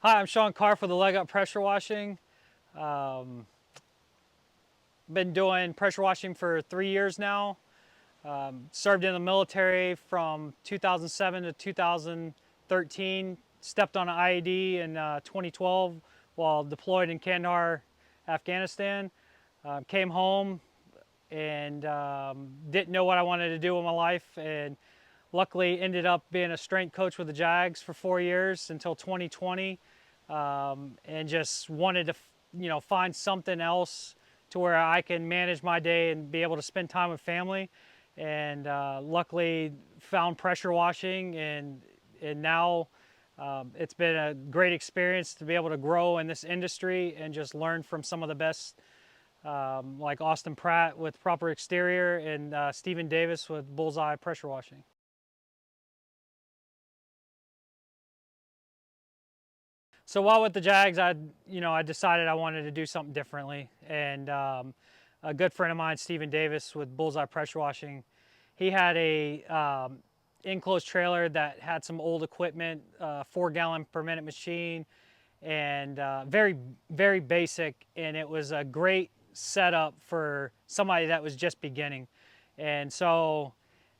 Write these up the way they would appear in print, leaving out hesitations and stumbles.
Hi, I'm Sean Karpf with the Leg Up Pressure Washing. Um, been doing pressure washing for 3 years now. Served in the military from 2007 to 2013. Stepped on an IED in 2012 while deployed in Kandahar, Afghanistan. Came home and didn't know what I wanted to do with my life, and luckily ended up being a strength coach with the Jags for 4 years until 2020. And just wanted to, find something else to where I can manage my day and be able to spend time with family. And luckily found pressure washing, and now it's been a great experience to be able to grow in this industry and just learn from some of the best, like Austin Pratt with Proper Exterior and Stephen Davis with Bullseye Pressure Washing. So while with the Jags, I decided I wanted to do something differently, and a good friend of mine, Stephen Davis with Bullseye Pressure Washing, he had a enclosed trailer that had some old equipment, 4 gallon per minute machine, and very basic, and it was a great setup for somebody that was just beginning. And so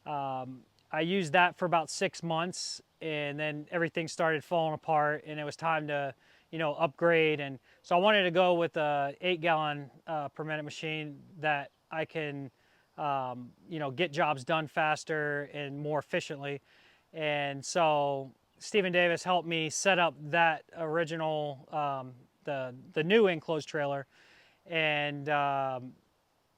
I used that for about 6 months, and then everything started falling apart, and it was time to, upgrade. And so I wanted to go with a 8 gallon per minute machine that I can, get jobs done faster and more efficiently. And so Stephen Davis helped me set up that original, the new enclosed trailer, and I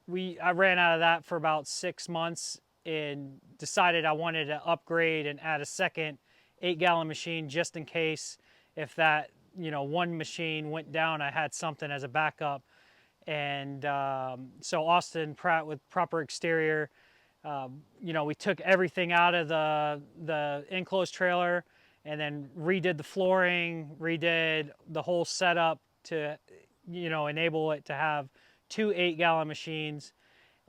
ran out of that for about 6 months and decided I wanted to upgrade and add a second 8 gallon machine just in case if that, one machine went down, I had something as a backup. And so Austin Pratt with Proper Exterior, we took everything out of the enclosed trailer and then redid the flooring, redid the whole setup to, enable it to have two 8 gallon machines.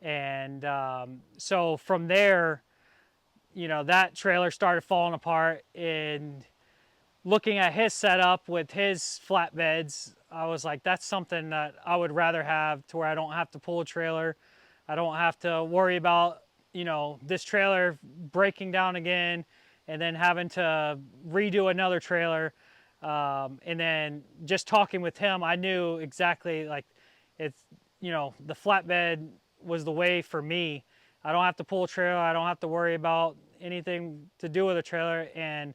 And so from there, that trailer started falling apart, and looking at his setup with his flatbeds, I was like, that's something that I would rather have, to where I don't have to pull a trailer. I don't have to worry about, this trailer breaking down again and then having to redo another trailer. And then just talking with him, I knew exactly, like, it's, the flatbed was the way for me. I don't have to pull a trailer. I don't have to worry about anything to do with a trailer. And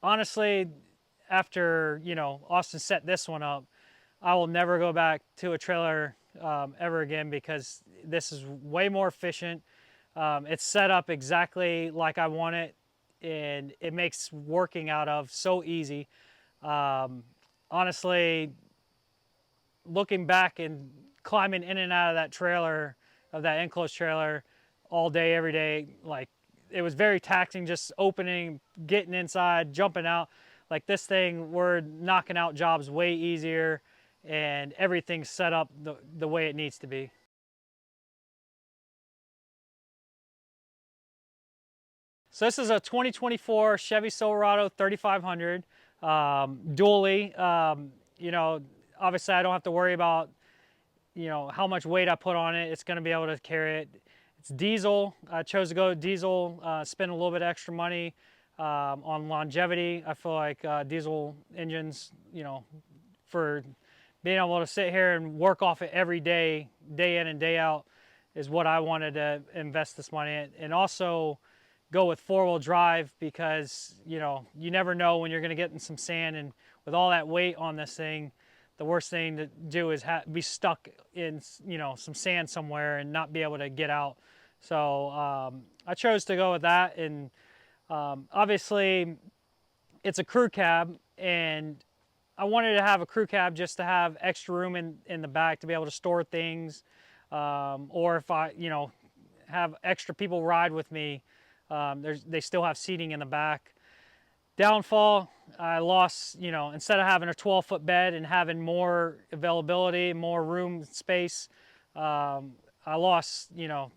honestly, after, Austin set this one up, I will never go back to a trailer ever again, because this is way more efficient. It's set up exactly like I want it, and it makes working out of so easy. Honestly, looking back and climbing in and out of that trailer, of that enclosed trailer, all day, every day, like, it was very taxing, just opening, getting inside, jumping out. Like, this thing, we're knocking out jobs way easier, and everything's set up the way it needs to be. So this is a 2024 Chevy Silverado 3500, dually. Obviously I don't have to worry about, how much weight I put on it. It's going to be able to carry it. It's diesel. I chose to go diesel, spend a little bit extra money on longevity. I feel like diesel engines, for being able to sit here and work off it every day, day in and day out, is what I wanted to invest this money in. And also go with four-wheel drive, because, you never know when you're going to get in some sand, and with all that weight on this thing, the worst thing to do is be stuck in, some sand somewhere and not be able to get out. So I chose to go with that. And obviously it's a crew cab, and I wanted to have a crew cab just to have extra room in the back to be able to store things, or if I, have extra people ride with me, they still have seating in the back. Downfall, I lost, instead of having a 12-foot bed and having more availability, more room space, I lost,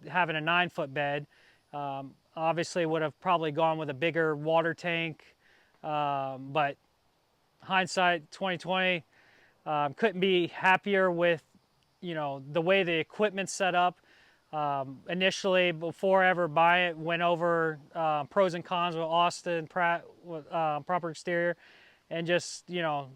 having a 9-foot bed. Obviously would have probably gone with a bigger water tank, but hindsight 2020, couldn't be happier with, you know, the way the equipment's set up. Initially, before I ever buy it, went over pros and cons with Austin Pratt with Proper Exterior, and just, you know,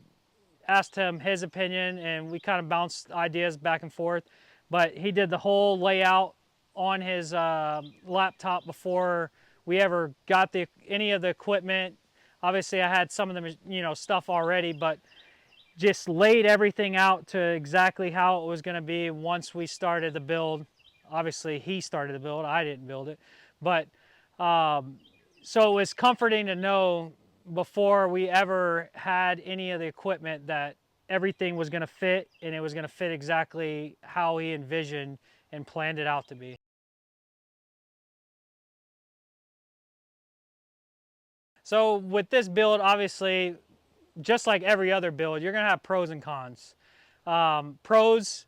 asked him his opinion, and we kind of bounced ideas back and forth. But he did the whole layout on his laptop before we ever got any of the equipment. Obviously, I had some of the, you know, stuff already, but just laid everything out to exactly how it was going to be once we started the build. Obviously, he started the build. I didn't build it, but so it was comforting to know before we ever had any of the equipment that everything was going to fit, and it was going to fit exactly how he envisioned and planned it out to be. So with this build, obviously, just like every other build, you're going to have pros and cons. Pros,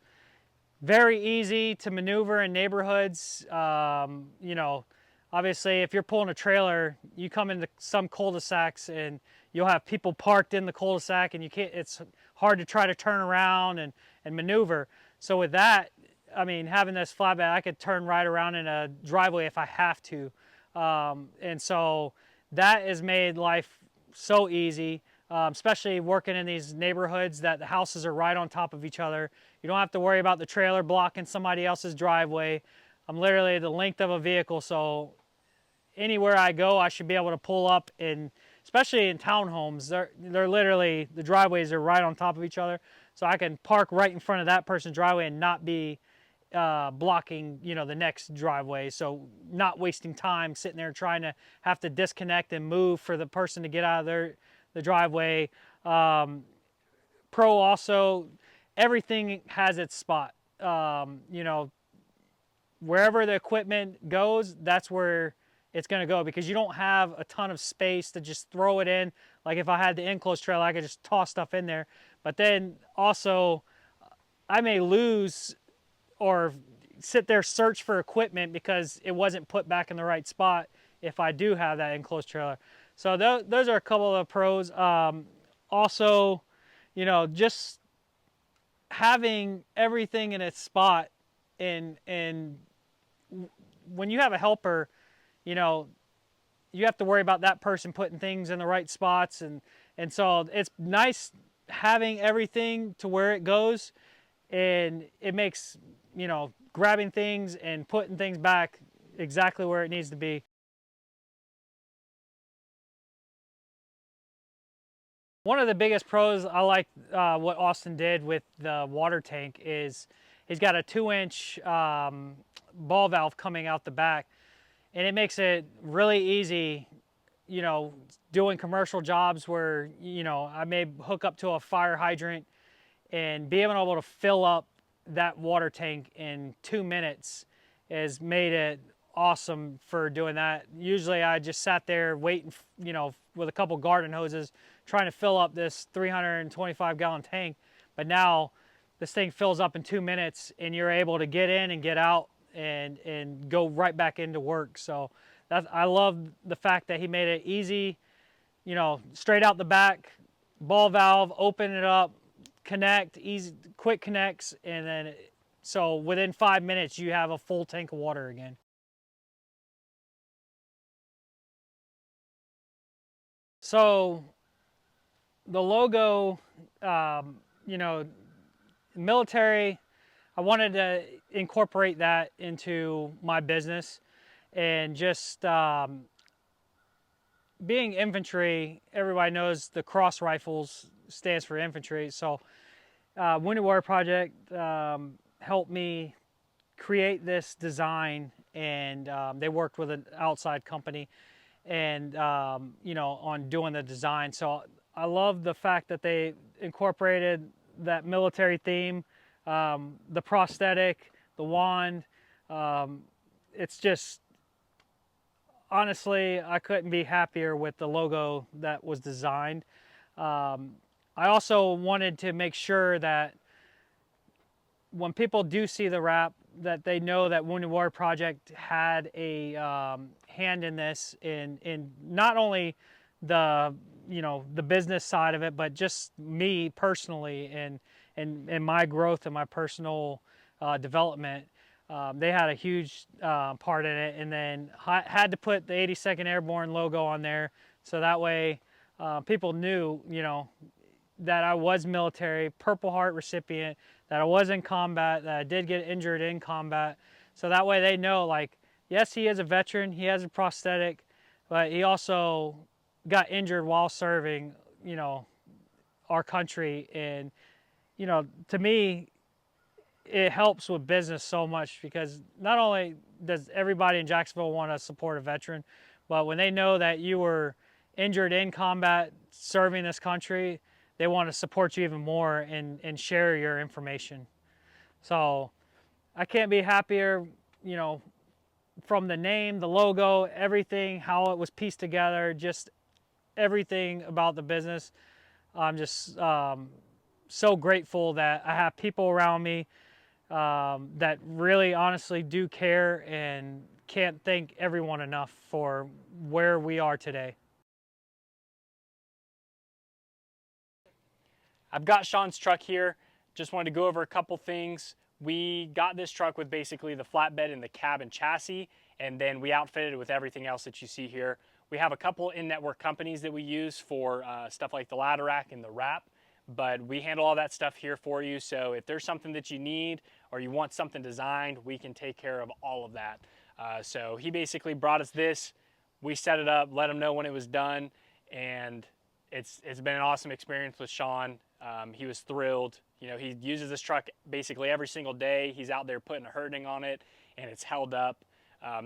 very easy to maneuver in neighborhoods. You know, obviously, if you're pulling a trailer, you come into some cul-de-sacs and you'll have people parked in the cul-de-sac, and you can't. It's hard to try to turn around and maneuver. So with that, I mean, having this flatbed, I could turn right around in a driveway if I have to, and so that has made life so easy. Especially working in these neighborhoods that the houses are right on top of each other. You don't have to worry about the trailer blocking somebody else's driveway. I'm literally the length of a vehicle, so anywhere I go, I should be able to pull up, and especially in townhomes, they're literally, the driveways are right on top of each other, so I can park right in front of that person's driveway and not be blocking, you know, the next driveway. So not wasting time sitting there trying to have to disconnect and move for the person to get out of the driveway. Pro also, everything has its spot. You know, wherever the equipment goes, that's where it's going to go, because you don't have a ton of space to just throw it in. Like if I had the enclosed trailer, I could just toss stuff in there. But then also, I may lose or sit there search for equipment because it wasn't put back in the right spot if I do have that enclosed trailer. So those are a couple of pros. Also, you know, just having everything in its spot, and when you have a helper, you know, you have to worry about that person putting things in the right spots, and so it's nice having everything to where it goes, and it makes, you know, grabbing things and putting things back exactly where it needs to be. One of the biggest pros I like what Austin did with the water tank is he's got a 2-inch ball valve coming out the back, and it makes it really easy, you know, doing commercial jobs where, you know, I may hook up to a fire hydrant and being able to fill up that water tank in 2 minutes has made it awesome for doing that. Usually I just sat there waiting, you know, with a couple garden hoses trying to fill up this 325-gallon tank, but now this thing fills up in 2 minutes and you're able to get in and get out and go right back into work. So I love the fact that he made it easy, you know, straight out the back, ball valve, open it up, connect, easy, quick connects, and then so within 5 minutes you have a full tank of water again. So the logo, you know, military, I wanted to incorporate that into my business, and just being infantry, everybody knows the cross rifles stands for infantry. So Wounded Warrior Project helped me create this design, and they worked with an outside company, and you know, on doing the design. So I love the fact that they incorporated that military theme, the prosthetic, the wand. It's just, honestly, I couldn't be happier with the logo that was designed. I also wanted to make sure that when people do see the wrap, that they know that Wounded Warrior Project had a hand in this, in not only the, you know, the business side of it, but just me personally and my growth and my personal development. They had a huge part in it, and then had to put the 82nd Airborne logo on there, so that way people knew, you know, that I was military, Purple Heart recipient, that I was in combat, that I did get injured in combat, so that way they know, like, yes, he is a veteran, he has a prosthetic, but he also got injured while serving, you know, our country. And, you know, to me, it helps with business so much, because not only does everybody in Jacksonville want to support a veteran, but when they know that you were injured in combat serving this country, they want to support you even more and share your information. So I can't be happier, you know, from the name, the logo, everything, how it was pieced together, just everything about the business. I'm just so grateful that I have people around me that really honestly do care, and can't thank everyone enough for where we are today. I've got Sean's truck here. Just wanted to go over a couple things. We got this truck with basically the flatbed and the cab and chassis, and then we outfitted it with everything else that you see here. We have a couple in-network companies that we use for stuff like the ladder rack and the wrap, but we handle all that stuff here for you. So if there's something that you need or you want something designed, we can take care of all of that. So he basically brought us this. We set it up, let him know when it was done, and it's been an awesome experience with Sean. He was thrilled. You know, he uses this truck basically every single day. He's out there putting a hurting on it, and it's held up.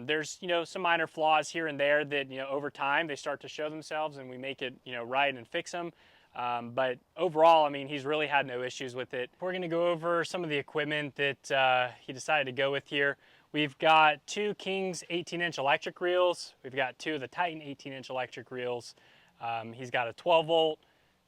There's, you know, some minor flaws here and there that, you know, over time they start to show themselves, and we make it, you know, right and fix them. But overall, I mean, he's really had no issues with it. We're going to go over some of the equipment that he decided to go with here. We've got two King's 18-inch electric reels. We've got two of the Titan 18-inch electric reels. He's got a 12-volt,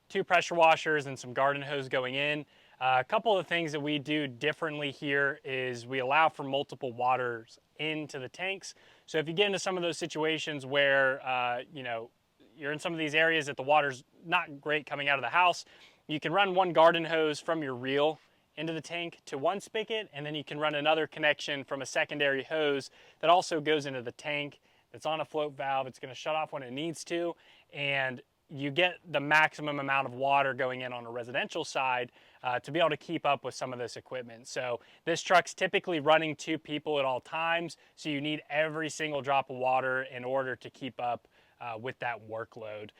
two pressure washers, and some garden hose going in. A couple of things that we do differently here is we allow for multiple waters into the tanks. So if you get into some of those situations where, you know, you're in some of these areas that the water's not great coming out of the house, you can run one garden hose from your reel into the tank to one spigot, and then you can run another connection from a secondary hose that also goes into the tank. That's on a float valve. It's going to shut off when it needs to, and you get the maximum amount of water going in on a residential side to be able to keep up with some of this equipment. So this truck's typically running 2 people at all times, so you need every single drop of water in order to keep up with that workload.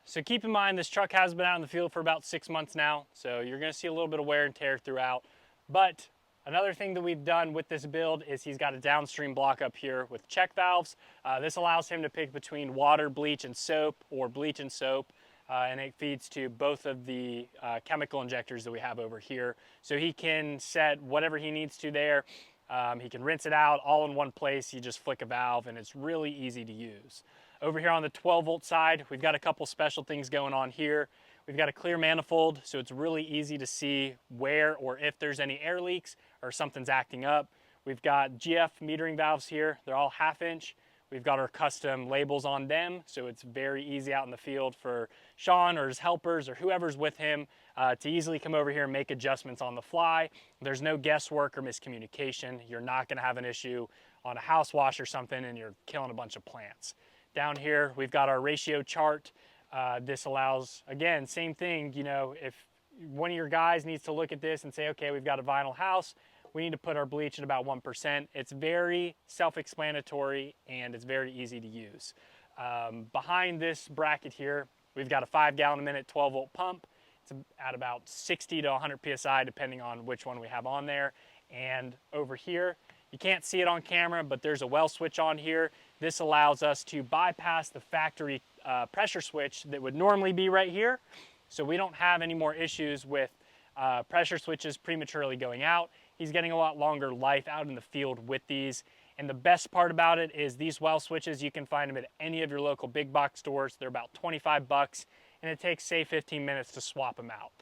So keep in mind, this truck has been out in the field for about 6 months now, so you're going to see a little bit of wear and tear throughout. But another thing that we've done with this build is he's got a downstream block up here with check valves. This allows him to pick between water, bleach, and soap, or bleach and soap, and it feeds to both of the chemical injectors that we have over here. So he can set whatever he needs to there. He can rinse it out all in one place. You just flick a valve, and it's really easy to use. Over here on the 12-volt side, we've got a couple special things going on here. We've got a clear manifold, so it's really easy to see where or if there's any air leaks or something's acting up. We've got GF metering valves here. They're all 1/2 inch. We've got our custom labels on them, so it's very easy out in the field for Sean or his helpers or whoever's with him to easily come over here and make adjustments on the fly. There's no guesswork or miscommunication. You're not going to have an issue on a house wash or something and you're killing a bunch of plants. Down here, we've got our ratio chart. This allows, again, same thing, you know, if one of your guys needs to look at this and say, okay, we've got a vinyl house, we need to put our bleach at about 1%. It's very self-explanatory and it's very easy to use. Behind this bracket here, we've got a 5 gallon a minute 12-volt pump. It's at about 60 to 100 PSI, depending on which one we have on there. And over here, you can't see it on camera, but there's a well switch on here. This allows us to bypass the factory pressure switch that would normally be right here. So we don't have any more issues with pressure switches prematurely going out. He's getting a lot longer life out in the field with these. And the best part about it is these well switches, you can find them at any of your local big box stores. They're about 25 bucks, and it takes, say, 15 minutes to swap them out.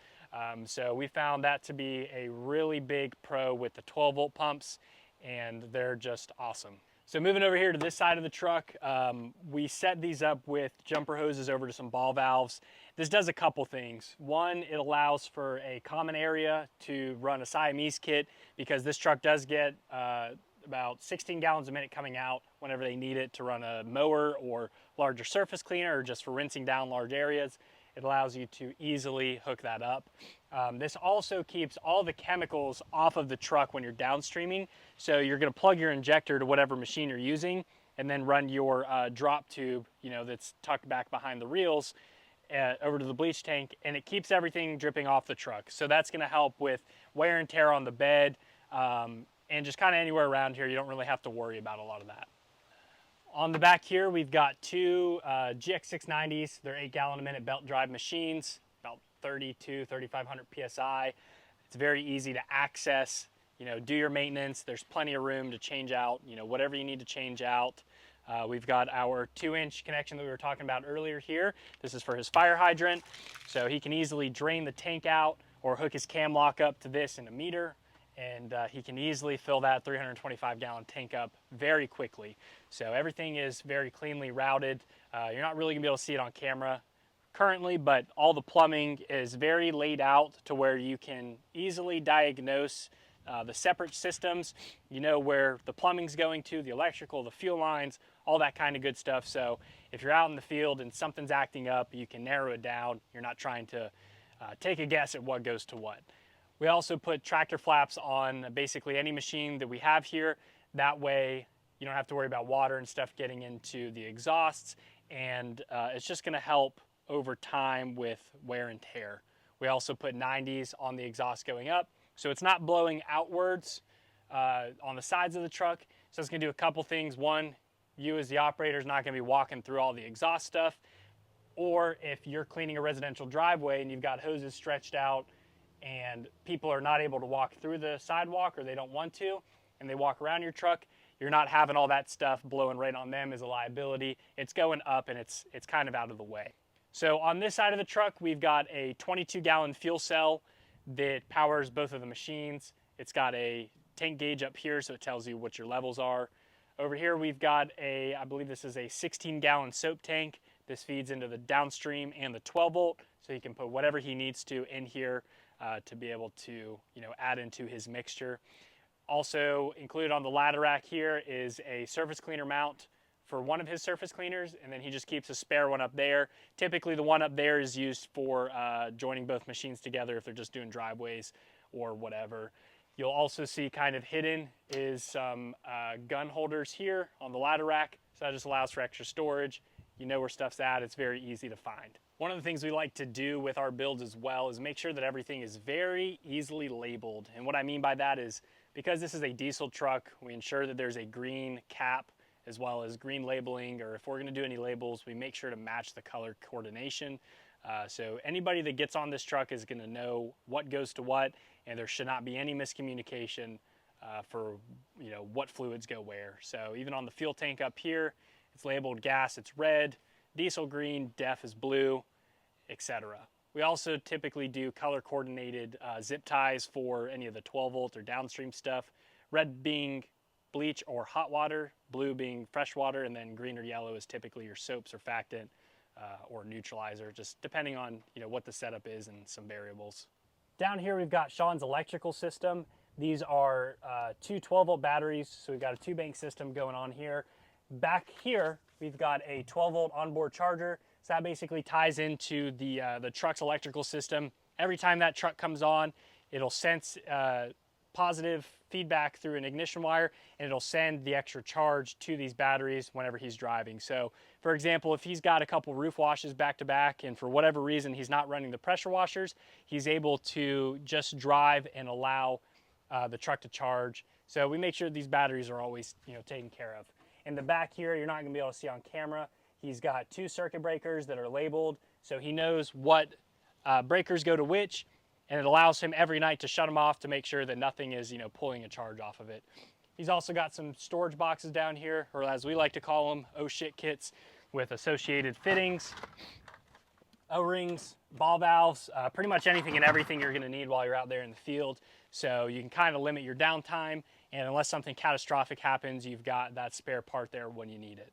So we found that to be a really big pro with the 12-volt pumps, and they're just awesome. So moving over here to this side of the truck, we set these up with jumper hoses over to some ball valves. This does a couple things. One, it allows for a common area to run a Siamese kit, because this truck does get about 16 gallons a minute coming out whenever they need it to run a mower or larger surface cleaner, or just for rinsing down large areas. It allows you to easily hook that up. This also keeps all the chemicals off of the truck when you're downstreaming. So you're going to plug your injector to whatever machine you're using, and then run your drop tube, that's tucked back behind the reels, over to the bleach tank, and it keeps everything dripping off the truck. So that's going to help with wear and tear on the bed, and just kind of anywhere around here. You don't really have to worry about a lot of that. On the back here, we've got two GX690s. They're 8 gallon a minute belt drive machines, about 3,500 PSI. It's very easy to access, do your maintenance. There's plenty of room to change out, whatever you need to change out. We've got our 2-inch connection that we were talking about earlier here. This is for his fire hydrant. So he can easily drain the tank out or hook his cam lock up to this in a meter. And he can easily fill that 325 gallon tank up very quickly. So everything is very cleanly routed. You're not really gonna be able to see it on camera currently, but all the plumbing is very laid out to where you can easily diagnose the separate systems. You know where the plumbing's going to, the electrical, the fuel lines, all that kind of good stuff. So if you're out in the field and something's acting up, you can narrow it down. You're not trying to take a guess at what goes to what. We also put tractor flaps on basically any machine that we have here. That way you don't have to worry about water and stuff getting into the exhausts, and it's just gonna help over time with wear and tear. We also put 90s on the exhaust going up, so it's not blowing outwards on the sides of the truck. So it's gonna do a couple things. One, you as the operator is not gonna be walking through all the exhaust stuff, or if you're cleaning a residential driveway and you've got hoses stretched out and people are not able to walk through the sidewalk, or they don't want to, and they walk around your truck, you're not having all that stuff blowing right on them as a liability. It's going up, and it's kind of out of the way. So on this side of the truck, we've got a 22 gallon fuel cell that powers both of the machines. It's got a tank gauge up here, so it tells you what your levels are. Over here, we've got I believe this is a 16 gallon soap tank. This feeds into the downstream and the 12 volt, so he can put whatever he needs to in here to be able to add into his mixture. Also included on the ladder rack here is a surface cleaner mount for one of his surface cleaners, and then he just keeps a spare one up there. Typically the one up there is used for joining both machines together if they're just doing driveways or whatever. You'll also see kind of hidden is some gun holders here on the ladder rack, so that just allows for extra storage. You know where stuff's at, it's very easy to find. One of the things we like to do with our builds as well is make sure that everything is very easily labeled. And what I mean by that is, because this is a diesel truck, we ensure that there's a green cap as well as green labeling, or if we're gonna do any labels, we make sure to match the color coordination. So anybody that gets on this truck is gonna know what goes to what, and there should not be any miscommunication for what fluids go where. So even on the fuel tank up here, it's labeled gas, it's red, diesel green, def is blue, etc. We also typically do color coordinated zip ties for any of the 12 volt or downstream stuff. Red being bleach or hot water, blue being fresh water, and then green or yellow is typically your soap, surfactant, or neutralizer, just depending on what the setup is and some variables. Down here we've got Sean's electrical system. These are two 12 volt batteries, so we've got a 2-bank system going on here. Back here we've got a 12 volt onboard charger. So that basically ties into the truck's electrical system. Every time that truck comes on, it'll sense positive feedback through an ignition wire, and it'll send the extra charge to these batteries whenever he's driving. So for example, if he's got a couple roof washes back to back, and for whatever reason he's not running the pressure washers, he's able to just drive and allow the truck to charge. So we make sure these batteries are always taken care of. In the back here, you're not gonna be able to see on camera, he's got 2 circuit breakers that are labeled, so he knows what breakers go to which, and it allows him every night to shut them off to make sure that nothing is pulling a charge off of it. He's also got some storage boxes down here, or as we like to call them, oh shit kits, with associated fittings, O-rings, ball valves, pretty much anything and everything you're gonna need while you're out there in the field. So you can kind of limit your downtime, and unless something catastrophic happens, you've got that spare part there when you need it.